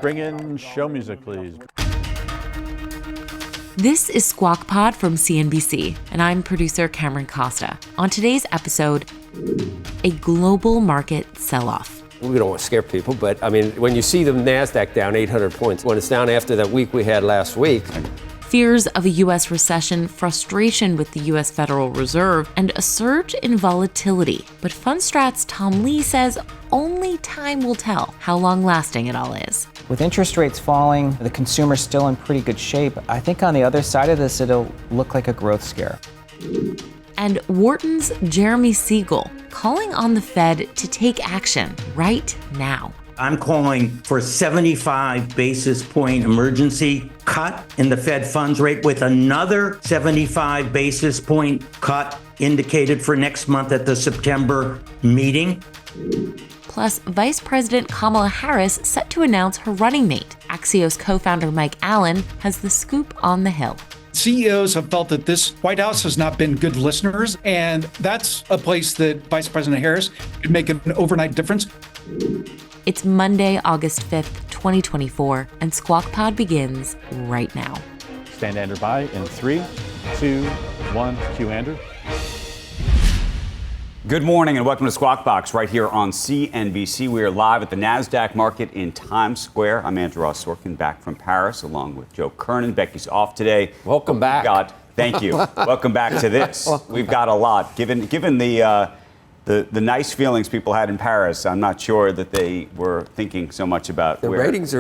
Bring in show music, please. This is Squawk Pod from CNBC, and I'm producer Cameron Costa. On today's episode, a global market sell-off. We don't want to scare people, but I mean, when you see the NASDAQ down 800 points, when it's down after that week we had last week. Fears of a U.S. recession, frustration with the U.S. Federal Reserve, and a surge in volatility. But Fundstrat's Tom Lee says only time will tell how long-lasting it all is. With interest rates falling, the consumer's still in pretty good shape. I think on the other side of this, it'll look like a growth scare. And Wharton's Jeremy Siegel calling on the Fed to take action right now. I'm calling for a 75 basis point emergency cut in the Fed funds rate with another 75 basis point cut indicated for next month at the September meeting. Plus, Vice President Kamala Harris set to announce her running mate. Axios co-founder Mike Allen has the scoop on the Hill. CEOs have felt that this White House has not been good listeners, and that's a place that Vice President Harris could make an overnight difference. It's Monday, August 5th, 2024, and Squawk Pod begins right now. Stand Andrew by in 3, 2, 1. Cue Andrew. Good morning and welcome to Squawk Box right here on CNBC. We are live at the NASDAQ market in Times Square. I'm Andrew Ross Sorkin, back from Paris along with Joe Kernan. Becky's off today. Welcome back. Thank you. Welcome back to this. We've got a lot. Given the nice feelings people had in Paris, I'm not sure that they were thinking so much about the ratings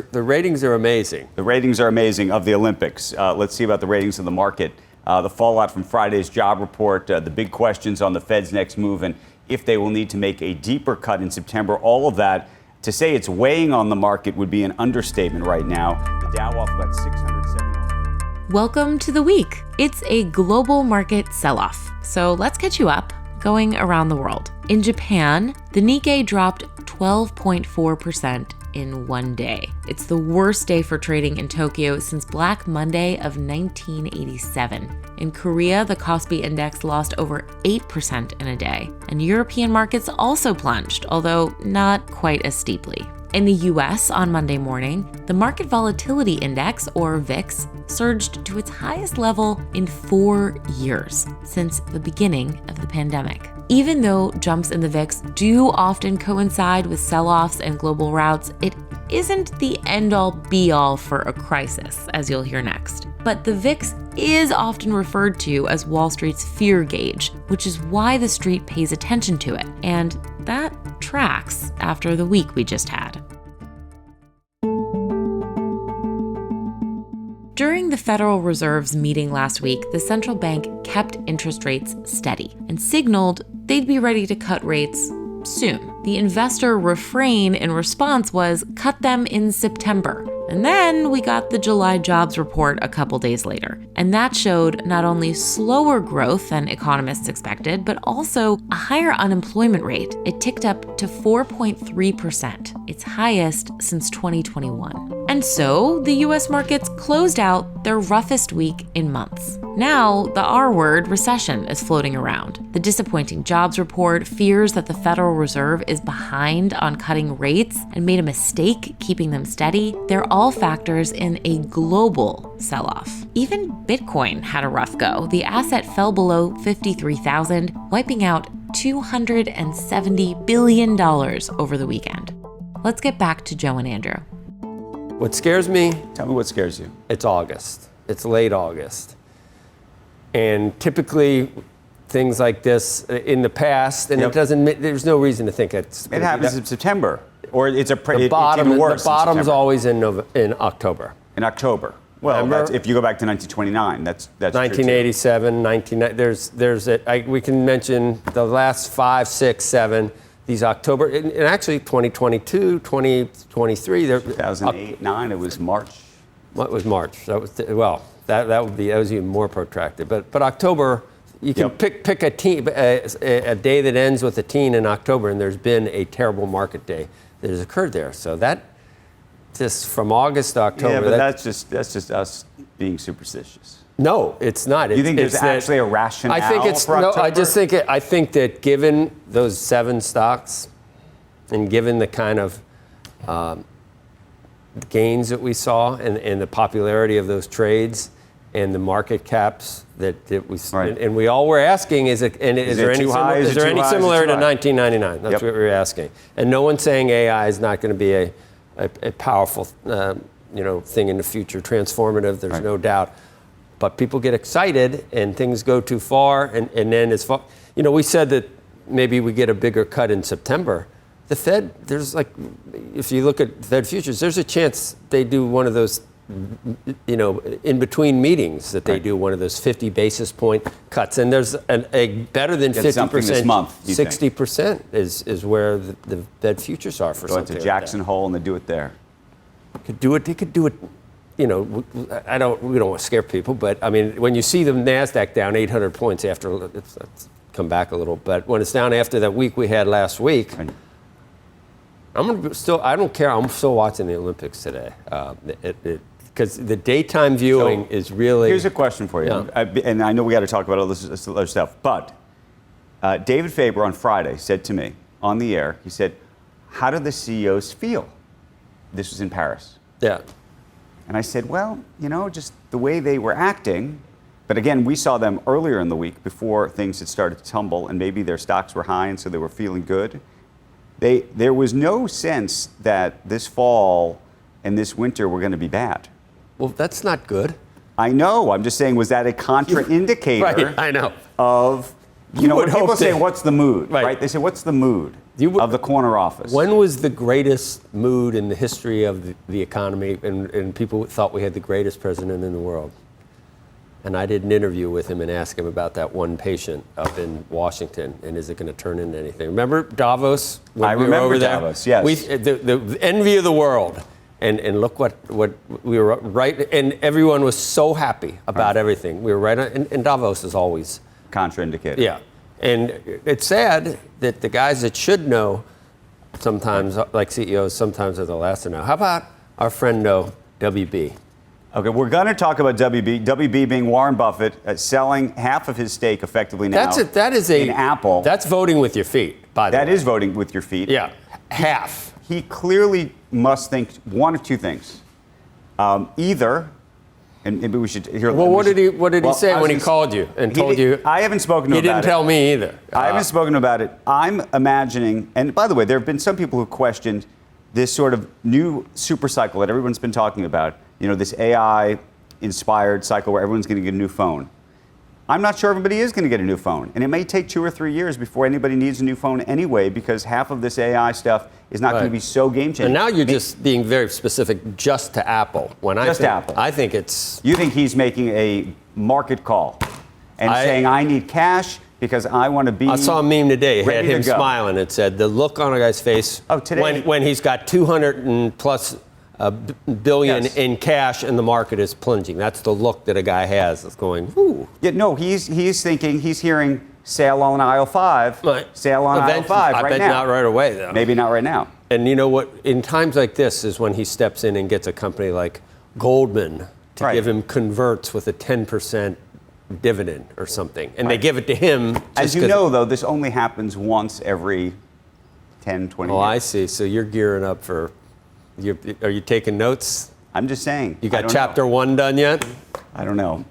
are amazing. The ratings are amazing of the Olympics. Let's see about the ratings of the market. The fallout from Friday's job report, the big questions on the Fed's next move, and if they will need to make a deeper cut in September. All of that, to say it's weighing on the market would be an understatement right now. The Dow off about 671. Welcome to the week. It's a global market sell-off. So let's catch you up, going around the world. In Japan, the Nikkei dropped 12.4% in one day. It's the worst day for trading in Tokyo since Black Monday of 1987. In Korea, the Kospi index lost over 8% in a day, and European markets also plunged, although not quite as steeply. In the US on Monday morning, the Market Volatility Index, or VIX, surged to its highest level in 4 years, since the beginning of the pandemic. Even though jumps in the VIX do often coincide with sell-offs and global routes, it isn't the end-all be-all for a crisis, as you'll hear next. But the VIX is often referred to as Wall Street's fear gauge, which is why the street pays attention to it. And that tracks after the week we just had. During the Federal Reserve's meeting last week, the central bank kept interest rates steady and signaled they'd be ready to cut rates soon. The investor refrain in response was cut them in September. And then we got the July jobs report a couple days later. And that showed not only slower growth than economists expected, but also a higher unemployment rate. It ticked up to 4.3%, its highest since 2021. And so the US markets closed out their roughest week in months. Now, the R word, recession, is floating around. The disappointing jobs report fears that the Federal Reserve is behind on cutting rates and made a mistake keeping them steady. They're all factors in a global sell-off. Even Bitcoin had a rough go. The asset fell below 53,000, wiping out $270 billion over the weekend. Let's get back to Joe and Andrew. What scares me? Tell me what scares you. It's August. It's late August. And typically, things like this in the past, and there's no reason to think it happens in September. Or it's even worse. The bottom's always in October. In October. Well, if you go back to 1929, that's 1987, we can mention the last 5, 6, 7, these October, and actually 2022, 2023. 2008, 9, it was March. What was March? That was that was even more protracted. But October, you can pick a day that ends with a teen in October, and there's been a terrible market day that has occurred there. So that just from August to October. Yeah, but that's just us being superstitious. No, it's not. You think there's actually a rationale for October? I think that given those 7 stocks, and given the kind of gains that we saw and the popularity of those trades and the market caps that we and we all were asking is there any similar to 1999? That's what we were asking, and no one's saying AI is not going to be a powerful thing in the future, transformative. There's no doubt, but people get excited and things go too far, and then as far we said that maybe we get a bigger cut in September. The Fed, if you look at Fed futures, there's a chance they do one of those, in between meetings that they do one of those 50 basis point cuts. And there's a better than 50% this month, 60% is where the Fed futures are for something. Go to Jackson Hole and they do it there. They could do it. We don't want to scare people, but I mean, when you see the NASDAQ down 800 points after it's come back a little, but when it's down after that week we had last week, I don't care. I'm still watching the Olympics today because the daytime viewing is really. Here's a question for you, and I know we got to talk about all this other stuff, but David Faber on Friday said to me on the air, he said, "How do the CEOs feel?" This was in Paris. Yeah. And I said, well, just the way they were acting. But again, we saw them earlier in the week before things had started to tumble, and maybe their stocks were high, and so they were feeling good. There was no sense that this fall and this winter were going to be bad. Well, that's not good. I know. I'm just saying, was that a contraindicator? Right, I know. Of, when people say, what's the mood? Right. They say, what's the mood of the corner office? When was the greatest mood in the history of the economy, and people thought we had the greatest president in the world? And I did an interview with him and asked him about that one patient up in Washington, and is it going to turn into anything? Remember Davos? I remember Davos, yes. The envy of the world. And look what we were right, and everyone was so happy about everything. We were right on, and Davos is always contraindicated. Yeah. And it's sad that the guys that should know sometimes, like CEOs, sometimes are the last to know. How about our friend WB? Okay, we're going to talk about WB. WB being Warren Buffett selling half of his stake effectively now. That is in Apple. That's voting with your feet, by the way. That is voting with your feet. Yeah, half. He clearly must think one of two things. Either, and maybe we should hear. Well, what did he say when he called you and told you? I haven't spoken to him about it. He didn't tell me either. I haven't spoken about it. I'm imagining, and by the way, there have been some people who questioned this sort of new super cycle that everyone's been talking about. This AI-inspired cycle where everyone's going to get a new phone. I'm not sure everybody is going to get a new phone. And it may take 2 or 3 years before anybody needs a new phone anyway, because half of this AI stuff is not going to be so game-changing. And now you're just being very specific just to Apple. Apple. I think it's... You think he's making a market call and saying, I need cash because I want to be... I saw a meme today. It had him smiling. It said, the look on a guy's face when he's got 200 and plus billion in cash and the market is plunging. That's the look that a guy has. It's going, ooh. Yeah, no, he's thinking, he's hearing sale on aisle 5, sale on aisle 5 right now. I bet not right away, though. Maybe not right now. And you know what? In times like this is when he steps in and gets a company like Goldman to give him converts with a 10% dividend or something. And they give it to him. As you know, though, this only happens once every 10, 20 years. Oh, I see. So you're gearing up for... Are you taking notes? I'm just saying. You got chapter 1 done yet? I don't know.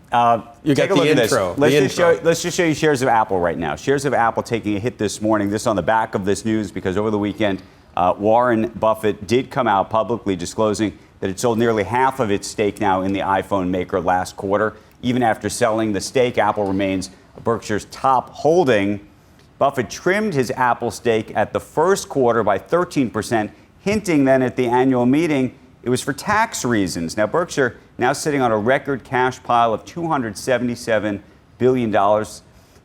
You got the intro. Let's just show you shares of Apple right now. Shares of Apple taking a hit this morning. This on the back of this news because over the weekend, Warren Buffett did come out publicly disclosing that it sold nearly half of its stake now in the iPhone maker last quarter. Even after selling the stake, Apple remains Berkshire's top holding. Buffett trimmed his Apple stake at the first quarter by 13%. Hinting then at the annual meeting, it was for tax reasons. Now, Berkshire now sitting on a record cash pile of $277 billion. The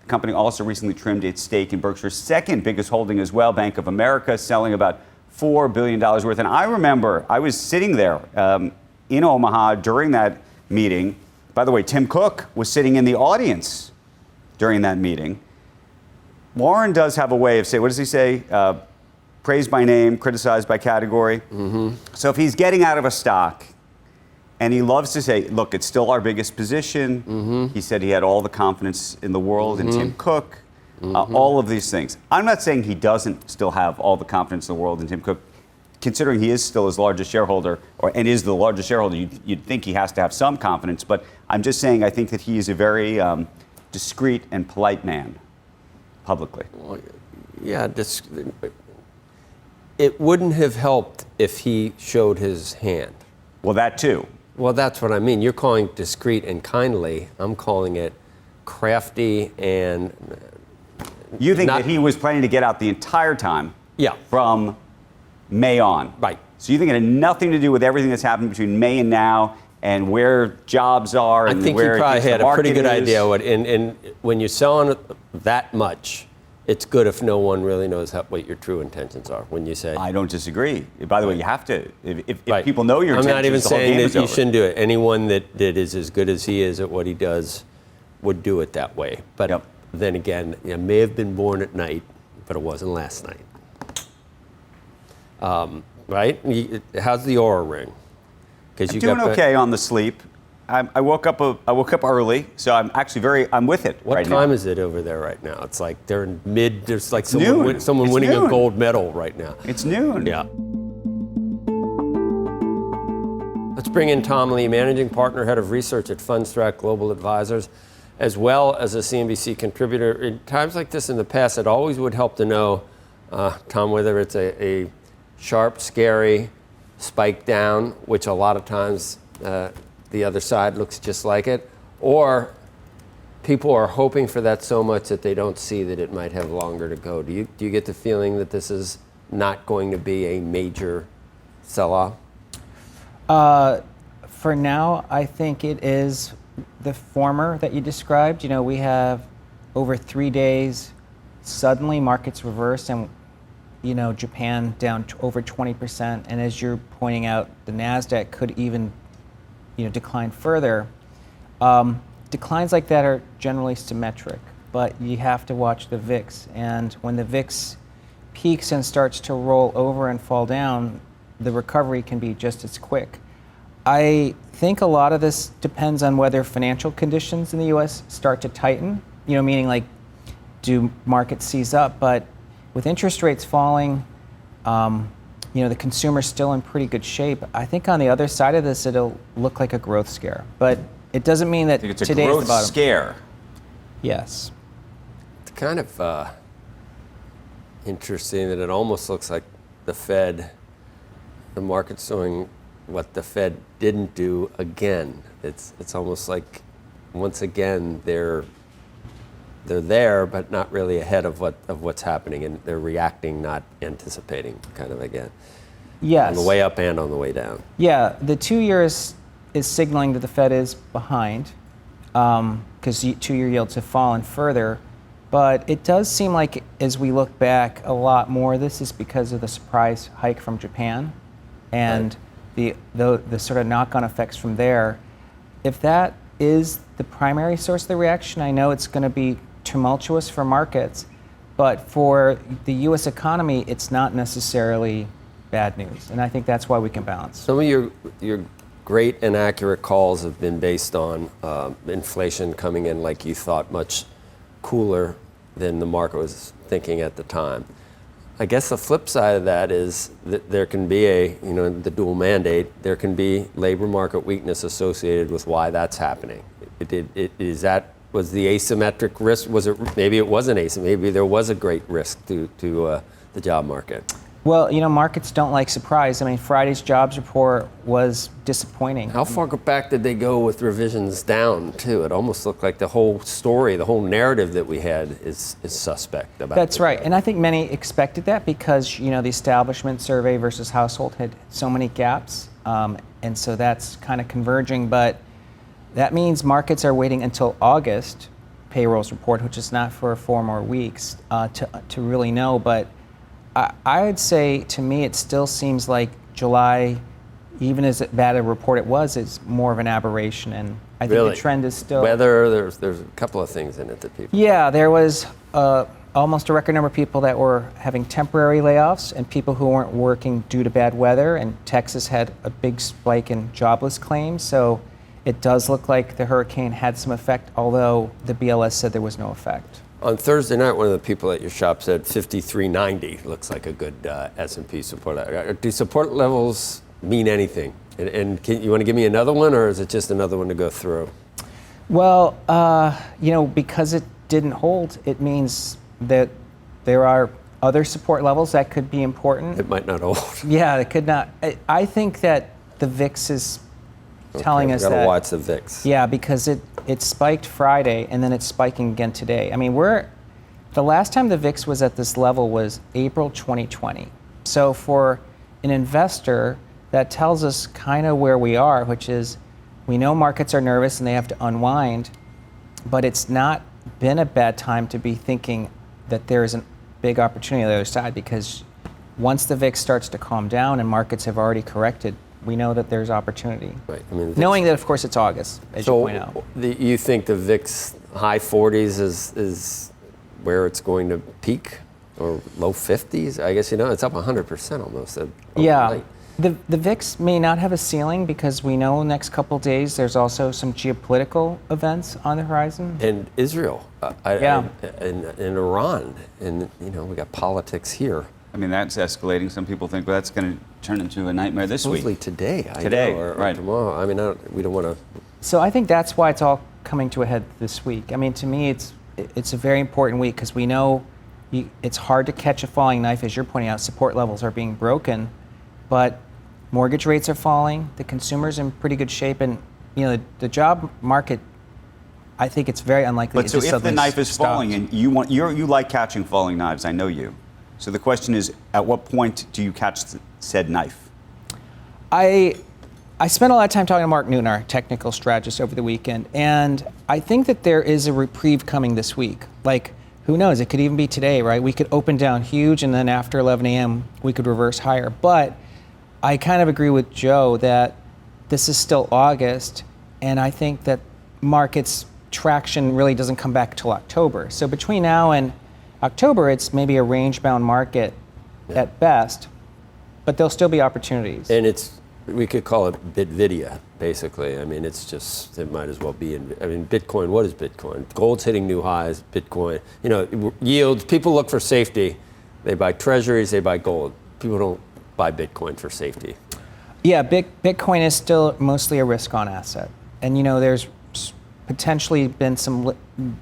company also recently trimmed its stake in Berkshire's second biggest holding as well, Bank of America, selling about $4 billion worth. And I remember I was sitting there in Omaha during that meeting. By the way, Tim Cook was sitting in the audience during that meeting. Warren does have a way of saying, what does he say? Praised by name, criticized by category. Mm-hmm. So if he's getting out of a stock, and he loves to say, look, it's still our biggest position. Mm-hmm. He said he had all the confidence in the world in Tim Cook, all of these things. I'm not saying he doesn't still have all the confidence in the world in Tim Cook. considering he is still his largest shareholder, and is the largest shareholder, you'd think he has to have some confidence. But I'm just saying, I think that he is a very discreet and polite man, publicly. Well, yeah, it wouldn't have helped if he showed his hand. Well, that too. Well, that's what I mean. You're calling it discreet and kindly. I'm calling it crafty and. You think that he was planning to get out the entire time? Yeah. From May on. Right. So you think it had nothing to do with everything that's happened between May and now, and where jobs are, and I think where you probably had a pretty good idea. And when you're selling that much, it's good if no one really knows what your true intentions are. When you say, I don't disagree. By the way, you have to. If right. people know your intentions, I'm not even the whole saying game that is you over. shouldn't do it. Anyone that is as good as he is at what he does would do it that way. But Yep. then again, it may have been born at night, but it wasn't last night. Right? How's the aura ring? Because I'm doing okay on the sleep. I woke up early, so I'm actually I'm with it. What right time now. is it over there right now? It's like they're in mid. There's like noon. someone It's winning noon. a gold medal right now. It's noon. Yeah. Let's bring in Tom Lee, managing partner, head of research at Fundstrat Global Advisors, as well as a CNBC contributor. In times like this in the past, it always would help to know, Tom, whether it's a sharp, scary spike down, which a lot of times the other side looks just like it, or people are hoping for that so much that they don't see that it might have longer to go. Do you get the feeling that this is not going to be a major sell-off? For now, I think it is the former that you described. You know, we have over 3 days, suddenly markets reverse, and you know, Japan down over 20%, and as you're pointing out, the Nasdaq could even, you know, decline further. Declines like that are generally symmetric, but you have to watch the VIX, and when the VIX peaks and starts to roll over and fall down, the recovery can be just as quick. I think a lot of this depends on whether financial conditions in the U.S. start to tighten, you know, meaning like, do markets seize up? But with interest rates falling, you know, the consumer's still in pretty good shape. I think on the other side of this, it'll look like a growth scare. But it doesn't mean that It's a today's growth the bottom. scare. Yes. It's kind of interesting that it almost looks like the market's doing what the Fed didn't do again. It's almost like, once again, they're there, but not really ahead of what's happening, and they're reacting, not anticipating, kind of again. Yes. On the way up and on the way down. Yeah, the 2 years is signaling that the Fed is behind, because 2-year yields have fallen further. But it does seem like, as we look back a lot more, this is because of the surprise hike from Japan, and the sort of knock-on effects from there. If that is the primary source of the reaction, I know it's going to be tumultuous for markets, but for the U.S. economy, it's not necessarily bad news, and I think that's why we can balance. Some of your great and accurate calls have been based on inflation coming in like you thought, much cooler than the market was thinking at the time. I guess the flip side of that is that there can be the dual mandate, there can be labor market weakness associated with why that's happening. Was the asymmetric risk, maybe it wasn't asymmetric, maybe there was a great risk to the job market? Well, you know, markets don't like surprise. I mean, Friday's jobs report was disappointing. How far back did they go with revisions down, too? It almost looked like the whole story, the whole narrative that we had is suspect about That's right. And I think many expected that because, you know, the establishment survey versus household had so many gaps. And so that's kind of converging. But that means markets are waiting until August payrolls report, which is not for 4 more weeks, to really know. But I would say, to me, it still seems like July, even as bad a report it was, is more of an aberration. And I think the trend is still... Weather, there's a couple of things in it that people... Yeah, there was almost a record number of people that were having temporary layoffs and people who weren't working due to bad weather. And Texas had a big spike in jobless claims. So it does look like the hurricane had some effect, although the BLS said there was no effect. On Thursday night, one of the people at your shop said 53.90 looks like a good S&P support. Do support levels mean anything? And you want to give me another one, or is it just another one to go through? Well, because it didn't hold, it means that there are other support levels that could be important. It might not hold. Yeah, it could not. I think that the VIX is telling us that. We've got to watch the VIX. Yeah, because it spiked Friday and then it's spiking again today. I mean, the last time the VIX was at this level was April 2020. So for an investor, that tells us kind of where we are, which is we know markets are nervous and they have to unwind, but it's not been a bad time to be thinking that there is a big opportunity on the other side, because once the VIX starts to calm down and markets have already corrected, we know that there's opportunity. Right. I mean, knowing that, of course, it's August, as you point out. You think the VIX high 40s is where it's going to peak, or low 50s? I guess, it's up 100% almost. Yeah. The VIX may not have a ceiling, because we know next couple days there's also some geopolitical events on the horizon. And Israel, and Iran, and we got politics here. I mean, that's escalating. Some people think, well, that's going to turn into a nightmare this Supposedly week. Today, Or right. Tomorrow. I mean, we don't want to. So I think that's why it's all coming to a head this week. I mean, to me, it's a very important week, because we know it's hard to catch a falling knife, as you're pointing out. Support levels are being broken, but mortgage rates are falling. The consumer's in pretty good shape, and the job market, I think it's very unlikely. But so if the knife is falling, and you like catching falling knives, I know you. So the question is, at what point do you catch said knife? I spent a lot of time talking to Mark Newton, our technical strategist, over the weekend, and I think that there is a reprieve coming this week. Like, who knows? It could even be today, right? We could open down huge, and then after 11 a.m., we could reverse higher. But I kind of agree with Joe that this is still August, and I think that markets traction really doesn't come back till October. So between now and October, it's maybe a range-bound market at best, but there'll still be opportunities. And we could call it Bitvidia, basically. I mean, it might as well be Bitcoin, what is Bitcoin? Gold's hitting new highs, Bitcoin, yields, people look for safety. They buy treasuries, they buy gold. People don't buy Bitcoin for safety. Yeah, Bitcoin is still mostly a risk-on asset. And there's potentially been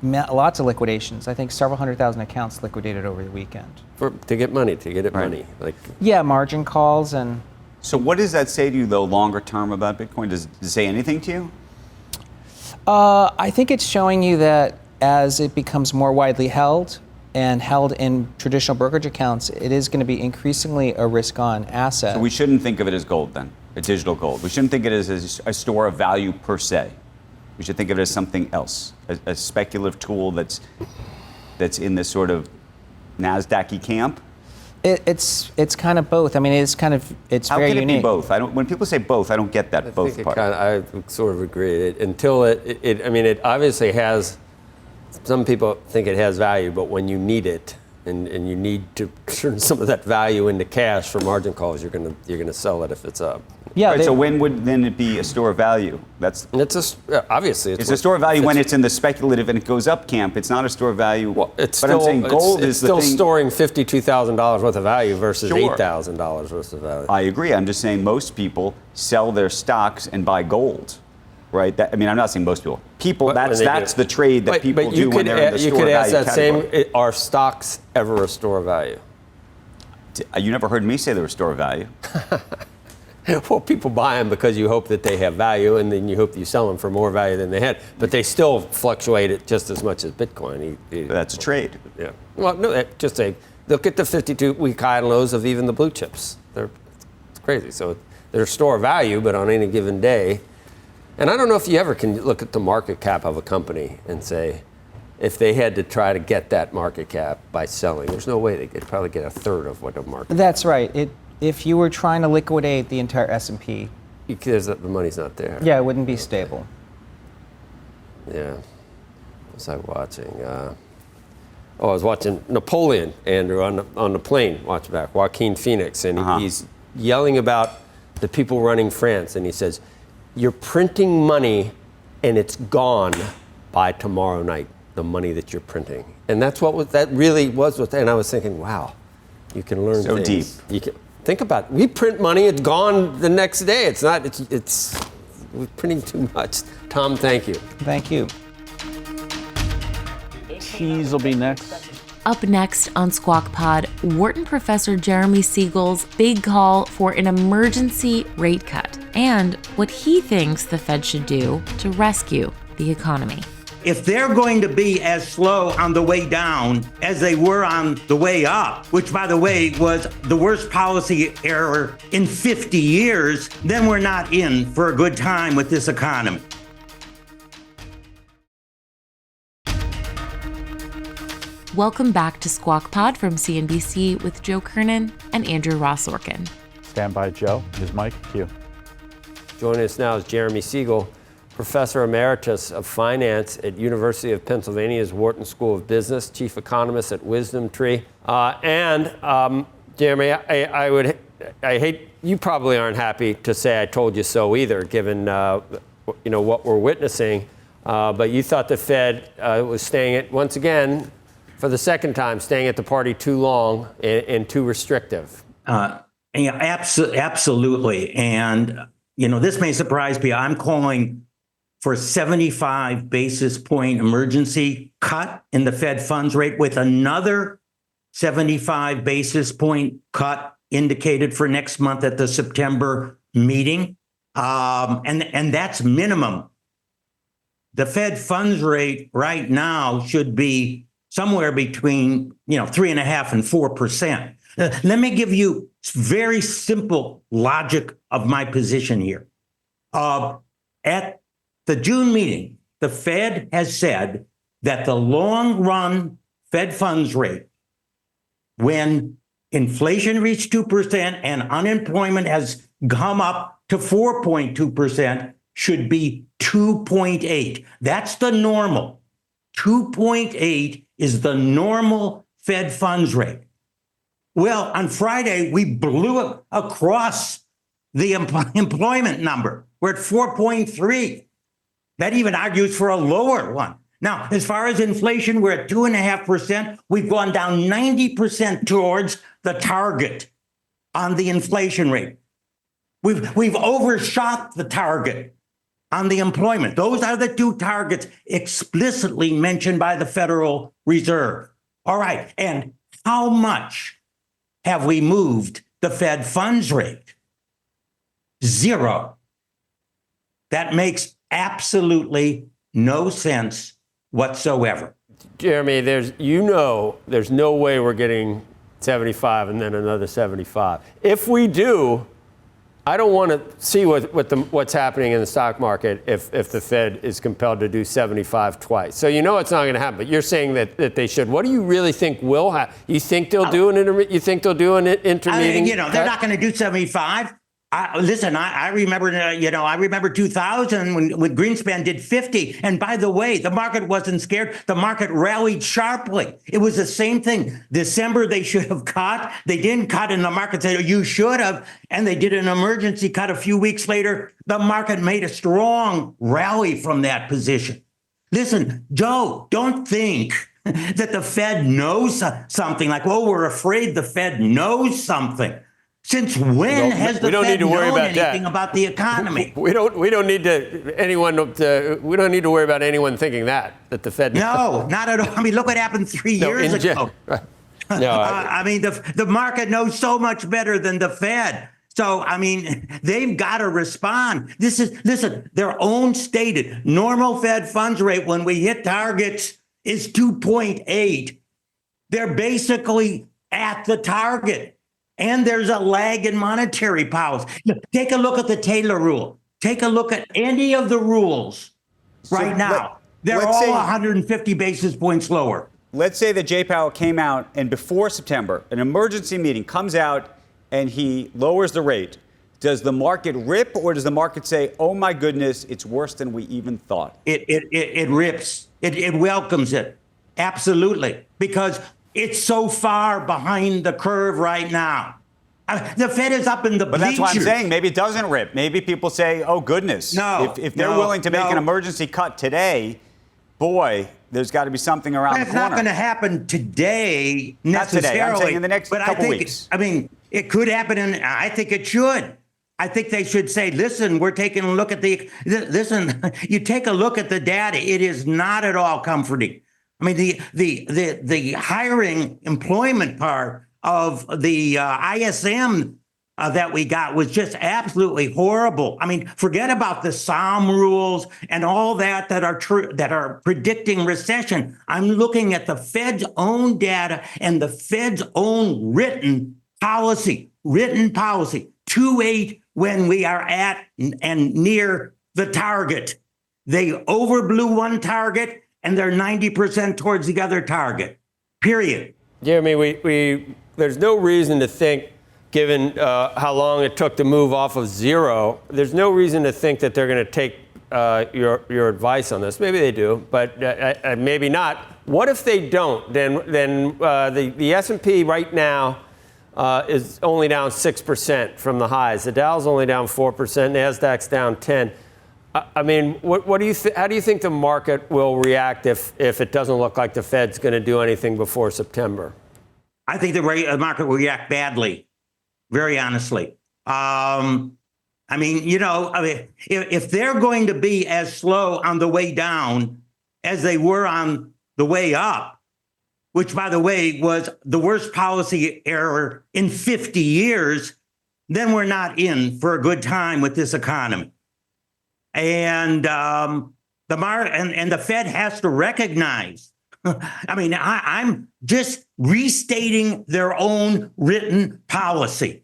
lots of liquidations. I think several 100,000 accounts liquidated over the weekend. To get money. Money. Yeah, margin calls and. So what does that say to you, though, longer term about Bitcoin? Does it say anything to you? I think it's showing you that as it becomes more widely held and held in traditional brokerage accounts, it is going to be increasingly a risk-on asset. So we shouldn't think of it as gold, then, a digital gold. We shouldn't think of it as a store of value per se. We should think of it as something else, a speculative tool that's in this sort of NASDAQ-y camp. It's kind of both. I mean, it's very unique. How can it be both? When people say both, I don't get that both part. I sort of agree. It obviously has. Some people think it has value, but when you need it, and you need to turn some of that value into cash for margin calls, you're gonna sell it if it's up. Yeah. Right, so when would then it be a store of value? Obviously it's a store of value when it's in the speculative and it goes up camp. It's not a store of value. Well, I'm saying gold is still the thing. Storing $52,000 worth of value versus Sure. $8,000 worth of value. I agree. I'm just saying most people sell their stocks and buy gold. Right. I'm not saying most people. That's the trade that people do when they're in the store of value category. Are stocks ever a store of value? You never heard me say they're a store of value. Well, people buy them because you hope that they have value, and then you hope you sell them for more value than they had. But they still fluctuate at just as much as Bitcoin. That's a trade. Yeah. Well, no, just look at the 52-week high and lows of even the blue chips. It's crazy. So they're a store of value, but on any given day. And I don't know if you ever can look at the market cap of a company and say, if they had to try to get that market cap by selling, there's no way they could probably get a third of what a market. That's right. If you were trying to liquidate the entire S&P, because the money's not there. Yeah, it wouldn't be stable. Yeah. What was I watching? I was watching Napoleon, Andrew, on the plane. Watch back, Joaquin Phoenix, and he's yelling about the people running France, and he says, "You're printing money, and it's gone by tomorrow night." the money that you're printing. And that's that really was and I was thinking, wow, you can learn so things. deep. You can think about it. We print money, it's gone the next day. We're printing too much. Tom, thank you. Thank you. Cheese will be next. Up next on Squawk Pod, Wharton professor Jeremy Siegel's big call for an emergency rate cut and what he thinks the Fed should do to rescue the economy. If they're going to be as slow on the way down as they were on the way up, which, by the way, was the worst policy error in 50 years, then we're not in for a good time with this economy. Welcome back to Squawk Pod from CNBC with Joe Kernan and Andrew Ross Sorkin. Stand by, Joe. Here's Mike. Q. Joining us now is Jeremy Siegel, Professor Emeritus of Finance at University of Pennsylvania's Wharton School of Business, Chief Economist at Wisdom Tree. Jeremy, I hate, you probably aren't happy to say I told you so either, given what we're witnessing. But you thought the Fed was staying at, once again, for the second time, staying at the party too long and too restrictive. Absolutely. And, this may surprise people. I'm calling for a 75 basis point emergency cut in the Fed funds rate with another 75 basis point cut indicated for next month at the September meeting. And that's minimum. The Fed funds rate right now should be somewhere between 3.5% and 4%. Let me give you very simple logic of my position here. At the June meeting, the Fed has said that the long run Fed funds rate, when inflation reached 2% and unemployment has come up to 4.2%, should be 2.8. That's the normal. 2.8 is the normal Fed funds rate. Well, on Friday, we blew it across the employment number. We're at 4.3. That even argues for a lower one. Now, as far as inflation, we're at 2.5%. We've gone down 90% towards the target on the inflation rate. We've overshot the target on the employment. Those are the two targets explicitly mentioned by the Federal Reserve. All right. And how much have we moved the Fed funds rate? 0. That makes absolutely no sense whatsoever. Jeremy, there's no way we're getting 75 and then another 75. If we do, I don't want to see what's happening in the stock market if the Fed is compelled to do 75 twice. So it's not going to happen. But you're saying that they should. What do you really think will happen? You think they'll do an intermediate? They're not going to do 75. I remember, I remember 2000 when Greenspan did 50. And by the way, the market wasn't scared. The market rallied sharply. It was the same thing. December, they should have cut. They didn't cut, and the market said, you should have. And they did an emergency cut a few weeks later. The market made a strong rally from that position. Listen, Joe, don't think that the Fed knows something like, we're afraid the Fed knows something. Since when has the Fed known anything about the economy? We don't need to worry about anyone thinking that the Fed. No, not at all. I mean, look what happened 3 years ago. Right. The market knows so much better than the Fed. So, they've got to respond. Listen, their own stated normal Fed funds rate when we hit targets is 2.8. They're basically at the target. And there's a lag in monetary policy. Take a look at the Taylor rule. Take a look at any of the rules right now. They're all 150 basis points lower. Let's say that Jay Powell came out and before September, an emergency meeting comes out and he lowers the rate. Does the market rip, or does the market say, oh, my goodness, it's worse than we even thought? It rips. It welcomes it. Absolutely. Because it's so far behind the curve right now. The Fed is up in the bleachers. But that's why I'm saying maybe it doesn't rip. Maybe people say, oh, goodness. No. If they're willing to make an emergency cut today, boy, There's got to be something around the That's corner. not going to happen today Not necessarily. today. I'm saying in the next but couple I think, weeks. I mean, it could happen, and I think it should. I think they should say, listen, we're taking a look at listen, you take a look at the data. It is not at all comforting. I mean, the hiring employment part of the ISM that we got was just absolutely horrible. I mean, forget about the Psalm rules and all that are true, that are predicting recession. I'm looking at the Fed's own data and the Fed's own written policy, 2.8 when we are at and near the target. They overblew one target and they're 90% towards the other target, period. Jeremy, there's no reason to think, given how long it took to move off of zero, there's no reason to think that they're going to take your advice on this. Maybe they do, but maybe not. What if they don't? Then the S&P right now is only down 6% from the highs. The Dow's only down 4%. Nasdaq's down 10%. I mean, what do you how do you think the market will react if it doesn't look like the Fed's going to do anything before September? I think the market will react badly, very honestly. I mean, if they're going to be as slow on the way down as they were on the way up, which, by the way, was the worst policy error in 50 years, then we're not in for a good time with this economy. And the Fed has to recognize. I mean, I'm just restating their own written policy.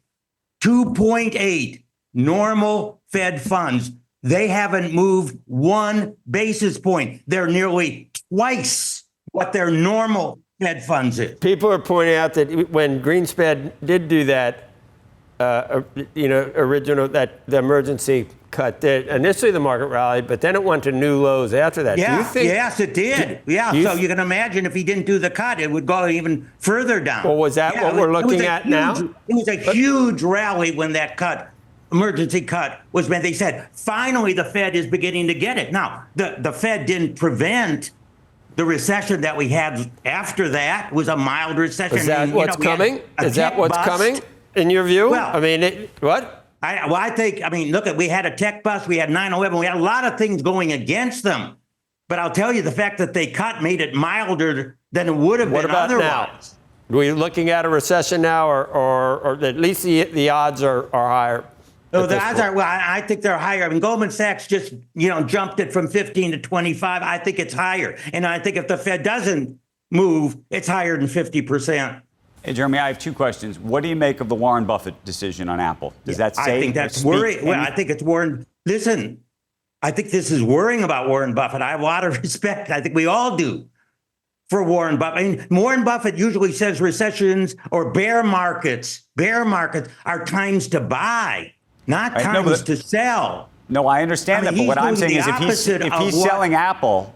2.8 normal Fed funds. They haven't moved 1 basis point. They're nearly twice what their normal Fed funds is. People are pointing out that when Greenspan did do that, the emergency cut, initially the market rallied, but then it went to new lows after that. Yeah, do you think, yes, it did. So you can imagine if he didn't do the cut, it would go even further down. Well, was that what we're looking at now? It was a huge rally when that emergency cut was made. They said, finally, the Fed is beginning to get it. Now, the Fed didn't prevent the recession that we had after that. It was a mild recession. Is that what's coming? Is that what's coming, in your view? Well, I mean, what? I think, look, we had a tech bust, we had 9/11, we had a lot of things going against them. But I'll tell you, the fact that they cut made it milder than it would have been otherwise. Now? Are we looking at a recession now, or at least the odds are higher? No, the odds are, I think they're higher. I mean, Goldman Sachs just, jumped it from 15 to 25. I think it's higher. And I think if the Fed doesn't move, it's higher than 50%. Hey, Jeremy, I have 2 questions. What do you make of the Warren Buffett decision on Apple? Does that say? I think that's worrying. Well, I think it's Warren. Listen, I think this is worrying about Warren Buffett. I have a lot of respect. I think we all do for Warren Buffett. I mean, Warren Buffett usually says recessions or bear markets are times to buy, not times to sell. No, I understand that. But what I'm saying is if he's selling Apple,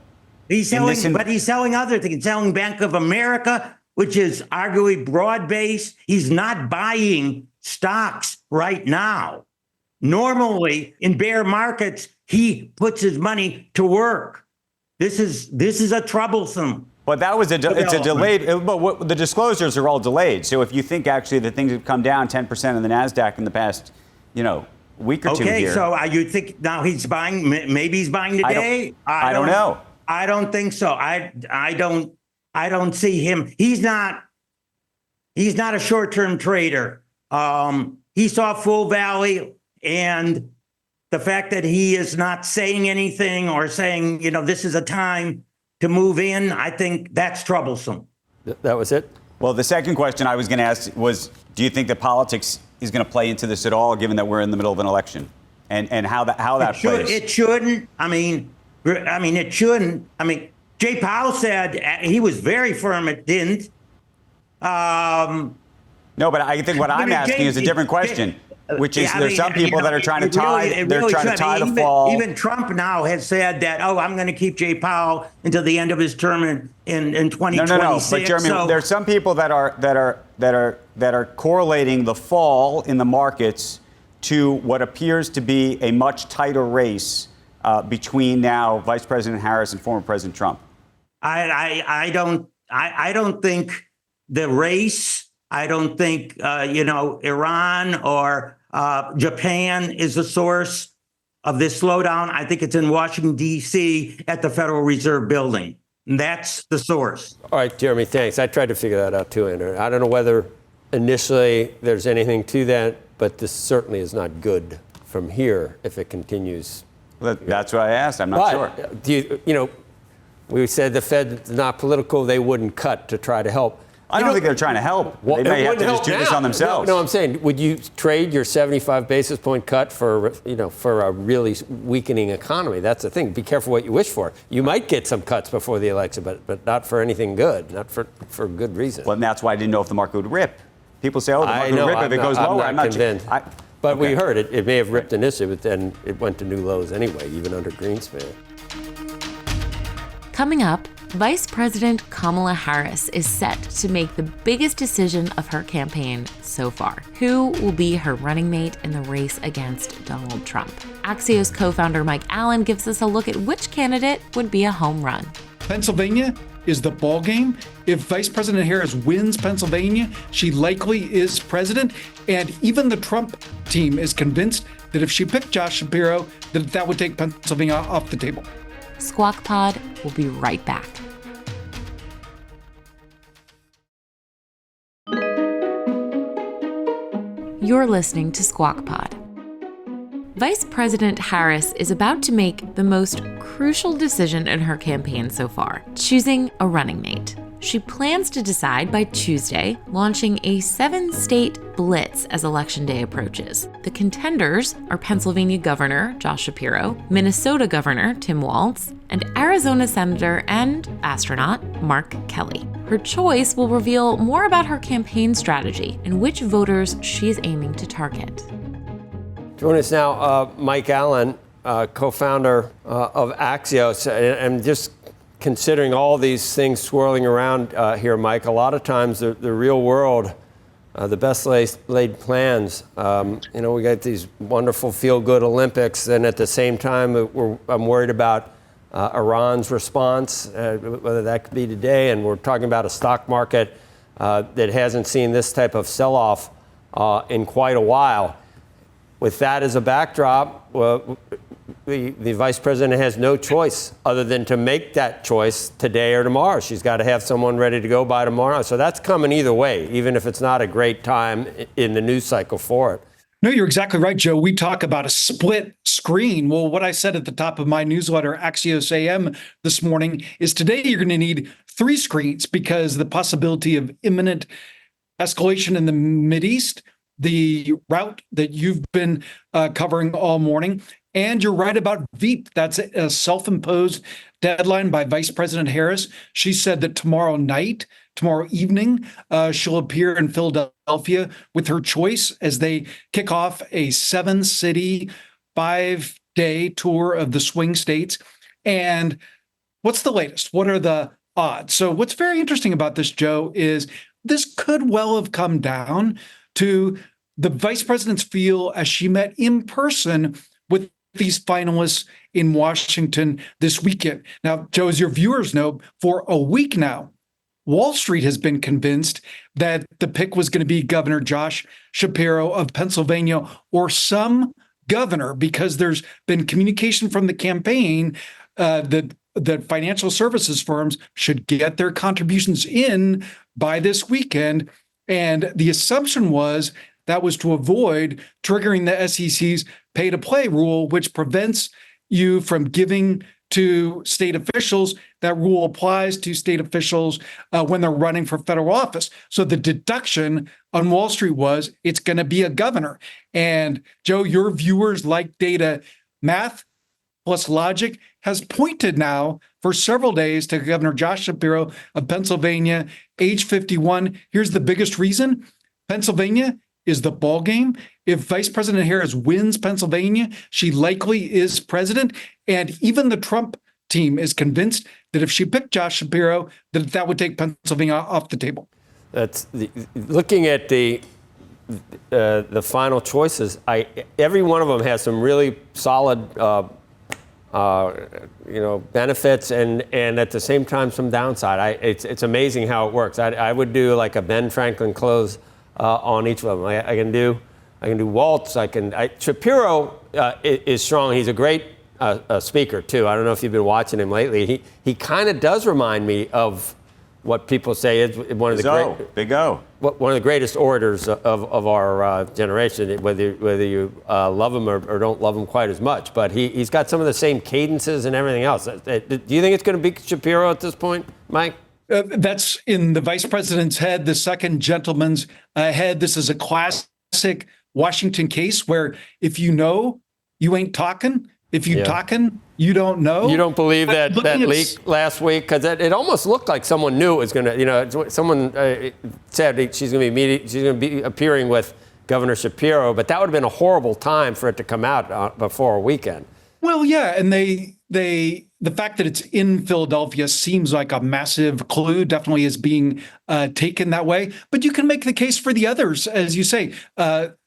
he's selling other things. He's selling Bank of America, which is arguably broad-based. He's not buying stocks right now. Normally, in bear markets, he puts his money to work. This is a troublesome. But that was it's a delayed. But the disclosures are all delayed. So if you think actually that things have come down 10% in the Nasdaq in the past, week or 2 here. Okay, so you think now he's buying? Maybe he's buying today. I don't know. I don't think so. I don't see him. He's not a short-term trader. He saw full valley, and the fact that he is not saying anything or saying, this is a time to move in, I think that's troublesome. That was it? Well, the second question I was going to ask was, do you think that politics is going to play into this at all, given that we're in the middle of an election, and how that plays? It shouldn't. It shouldn't. Jay Powell said he was very firm it didn't. No, but I think what I'm asking is a different question, which is there's some people that are trying to tie the fall. Even Trump now has said that, I'm going to keep Jay Powell until the end of his term in 2026. No. But Jeremy, there's some people that are correlating the fall in the markets to what appears to be a much tighter race between now Vice President Harris and former President Trump. I don't think the race, I don't think, Iran or Japan is the source of this slowdown. I think it's in Washington, D.C. at the Federal Reserve Building. And that's the source. All right, Jeremy, thanks. I tried to figure that out too, Andrew. I don't know whether initially there's anything to that, but this certainly is not good from here if it continues. Well, that's what I asked. I'm not sure. Do we said the Fed's not political. They wouldn't cut to try to help. I don't think they're trying to help. They may have to just do this on themselves. No, I'm saying, would you trade your 75 basis point cut for a really weakening economy? That's the thing. Be careful what you wish for. You might get some cuts before the election, but not for anything good, not for good reason. Well, and that's why I didn't know if the market would rip. People say, the market would rip if it goes lower. I'm not convinced. But we heard it. It may have ripped initially, but then it went to new lows anyway, even under Greenspan. Coming up, Vice President Kamala Harris is set to make the biggest decision of her campaign so far. Who will be her running mate in the race against Donald Trump? Axios co-founder Mike Allen gives us a look at which candidate would be a home run. Pennsylvania is the ball game. If Vice President Harris wins Pennsylvania, she likely is president. And even the Trump team is convinced that if she picked Josh Shapiro, that would take Pennsylvania off the table. Squawk Pod will be right back. You're listening to Squawk Pod. Vice President Harris is about to make the most crucial decision in her campaign so far, choosing a running mate. She plans to decide by Tuesday, launching a 7-state blitz as Election Day approaches. The contenders are Pennsylvania Governor Josh Shapiro, Minnesota Governor Tim Walz, and Arizona Senator and astronaut Mark Kelly. Her choice will reveal more about her campaign strategy and which voters she is aiming to target. Join us now, Mike Allen, co-founder of Axios. And just considering all these things swirling around here, Mike, a lot of times the real world, the best laid plans, we got these wonderful feel-good Olympics, and at the same time, I'm worried about Iran's response, whether that could be today, and we're talking about a stock market that hasn't seen this type of sell-off in quite a while. With that as a backdrop, the vice president has no choice other than to make that choice today or tomorrow. She's got to have someone ready to go by tomorrow. So that's coming either way, even if it's not a great time in the news cycle for it. No, you're exactly right, Joe. We talk about a split screen. Well, what I said at the top of my newsletter, Axios AM, this morning, is today you're going to need 3 screens because the possibility of imminent escalation in the Mideast, the route that you've been covering all morning. And you're right about Veep. That's a self-imposed deadline by Vice President Harris. She said that tomorrow evening, she'll appear in Philadelphia with her choice as they kick off a 7-city, 5-day tour of the swing states. And what's the latest? What are the odds? So what's very interesting about this, Joe, is this could well have come down to the vice president's feel as she met in person with these finalists in Washington this weekend. Now, Joe, as your viewers know, for a week now, Wall Street has been convinced that the pick was going to be Governor Josh Shapiro of Pennsylvania or some governor, because there's been communication from the campaign that financial services firms should get their contributions in by this weekend. And the assumption was that was to avoid triggering the SEC's pay-to-play rule, which prevents you from giving to state officials. That rule applies to state officials when they're running for federal office. So the deduction on Wall Street was it's going to be a governor. And Joe, your viewers like data. Math plus logic has pointed now for several days to Governor Josh Shapiro of Pennsylvania, age 51. Here's the biggest reason. Pennsylvania is the ball game. If Vice President Harris wins Pennsylvania, she likely is president. And even the Trump team is convinced that if she picked Josh Shapiro, that would take Pennsylvania off the table. Looking at the final choices. Every one of them has some really solid benefits and at the same time some downside. It's amazing how it works. I would do like a Ben Franklin close on each of them. I can do Waltz. Shapiro is strong. He's a great speaker too. I don't know if you've been watching him lately. He kind of does remind me of what people say is one of the greatest orators of our generation. Whether you love him or don't love him quite as much, but he's got some of the same cadences and everything else. Do you think it's going to be Shapiro at this point, Mike? That's in the vice president's head, the second gentleman's head. This is a classic Washington case where if you know, you ain't talking. If you talking, you don't know. You don't believe that leak last week? Because it almost looked like someone knew it was going to, someone said she's going to be appearing with Governor Shapiro, but that would have been a horrible time for it to come out before a weekend. Well, yeah, and the fact that it's in Philadelphia seems like a massive clue, definitely is being taken that way. But you can make the case for the others, as you say.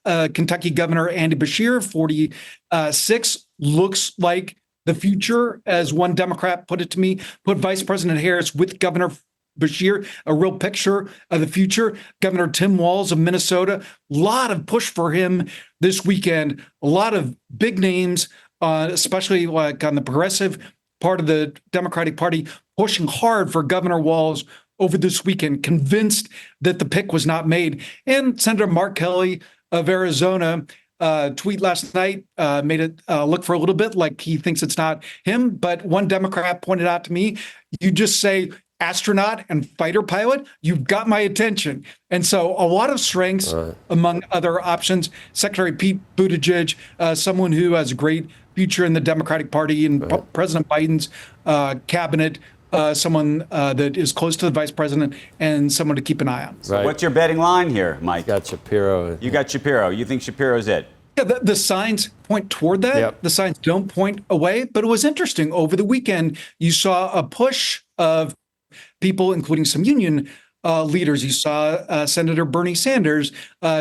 Kentucky Governor Andy Beshear, 46, looks like the future, as one Democrat put it to me. Put Vice President Harris with Governor Beshear, a real picture of the future. Governor Tim Walz of Minnesota, a lot of push for him this weekend. A lot of big names, especially like on the progressive part of the Democratic Party, pushing hard for Governor Walz over this weekend, convinced that the pick was not made. And Senator Mark Kelly of Arizona tweet last night made it look for a little bit like he thinks it's not him. But one Democrat pointed out to me, you just say astronaut and fighter pilot, you've got my attention. And so a lot of strengths among other options. Secretary Pete Buttigieg, someone who has a great future in the Democratic Party and President Biden's cabinet, someone that is close to the vice president and someone to keep an eye on. So what's your betting line here, Mike? You got Shapiro. You got Shapiro. You think Shapiro's it? Yeah, the signs point toward that. Yep. The signs don't point away. But it was interesting. Over the weekend, you saw a push of people, including some union leaders. You saw Senator Bernie Sanders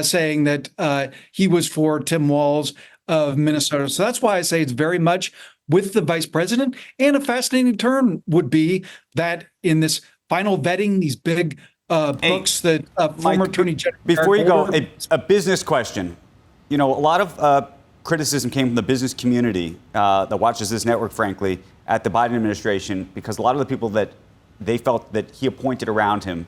saying that he was for Tim Walz of Minnesota. So that's why I say it's very much with the vice president. And a fascinating turn would be that in this final vetting, these big books that former Attorney General. Before you go, a business question. You know, a lot of criticism came from the business community that watches this network, frankly, at the Biden administration, because a lot of the people that they felt that he appointed around him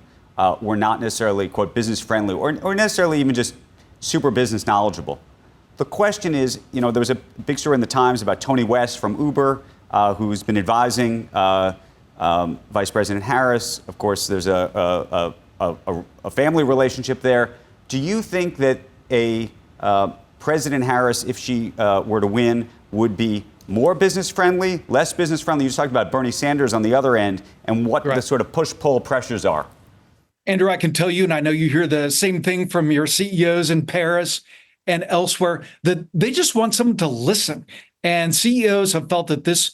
were not necessarily, quote, business friendly or necessarily even just super business knowledgeable. The question is, you know, there was a big story in the Times about Tony West from Uber, who's been advising Vice President Harris. Of course, there's a family relationship there. Do you think that President Harris, if she were to win, would be more business friendly, less business friendly? You just talked about Bernie Sanders on the other end and what the sort of push-pull pressures are. Andrew, I can tell you, and I know you hear the same thing from your CEOs in Paris and elsewhere, that they just want someone to listen. And CEOs have felt that this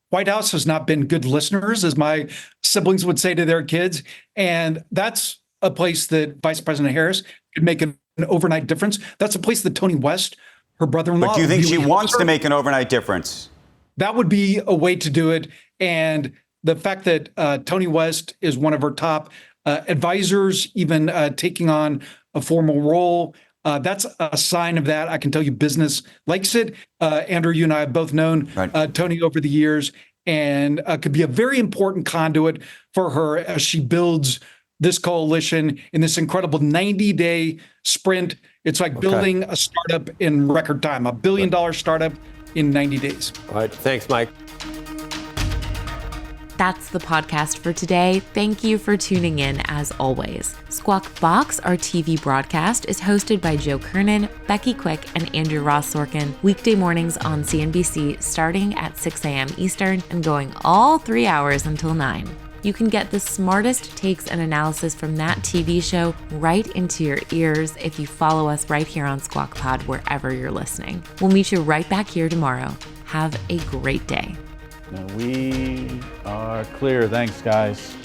White House has not been good listeners, as my siblings would say to their kids. And that's a place that Vice President Harris could make an overnight difference. That's a place that Tony West, her brother-in-law. But do you think she wants to make an overnight difference? That would be a way to do it. And the fact that Tony West is one of her top advisors, even taking on a formal role, that's a sign of that. I can tell you business likes it. Andrew, you and I have both known Tony over the years, and could be a very important conduit for her as she builds this coalition in this incredible 90-day sprint. It's like building a startup in record time, $1 billion startup in 90 days. All right. Thanks, Mike. That's the podcast for today. Thank you for tuning in, as always. Squawk Box, our TV broadcast, is hosted by Joe Kernan, Becky Quick, and Andrew Ross Sorkin, weekday mornings on CNBC starting at 6 a.m. Eastern and going all 3 hours until 9. You can get the smartest takes and analysis from that TV show right into your ears if you follow us right here on Squawk Pod wherever you're listening. We'll meet you right back here tomorrow. Have a great day. We are clear. Thanks, guys.